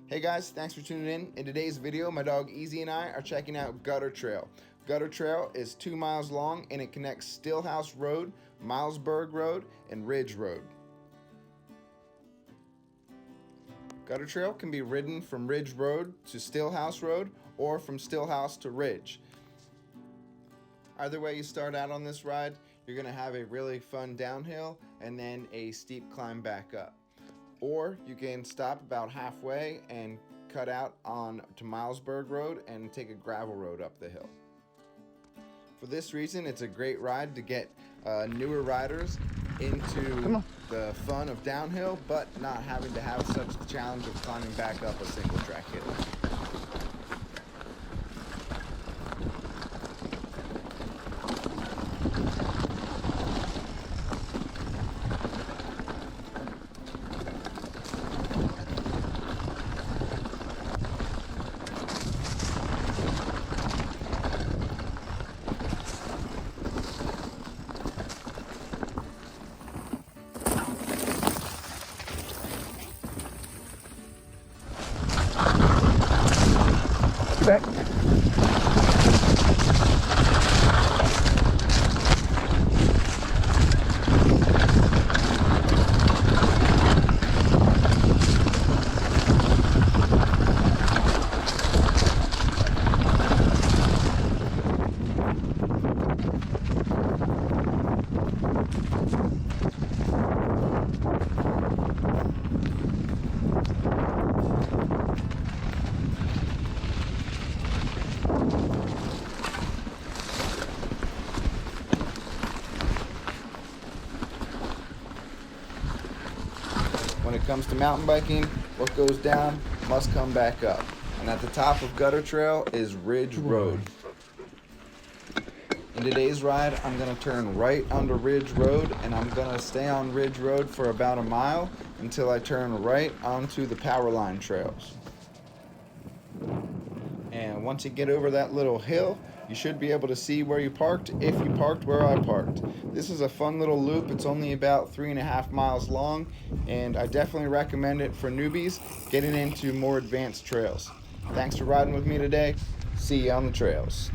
Hey guys, thanks for tuning in. In today's video, my dog Eazy and I are checking out Gutter Trail. Gutter Trail is 2 miles long and it connects Stillhouse Road, Milesburg Road, and Ridge Road. Gutter Trail can be ridden from Ridge Road to Stillhouse Road or from Stillhouse to Ridge. Either way you start out on this ride, you're going to have a really fun downhill and then a steep climb back up. Or you can stop about halfway and cut out on to Milesburg Road and take a gravel road up the hill. For this reason, it's a great ride to get newer riders into the fun of downhill, but not having to have such the challenge of climbing back up a single track hill. Back. When it comes to mountain biking, what goes down must come back up. And at the top of Gutter Trail is Ridge Road. In today's ride, I'm going to turn right onto Ridge Road, and I'm going to stay on Ridge Road for about a mile until I turn right onto the power line trails. And once you get over that little hill, you should be able to see where you parked if you parked where I parked. This is a fun little loop. It's only about 3.5 miles long, and I definitely recommend it for newbies getting into more advanced trails. Thanks for riding with me today. See you on the trails.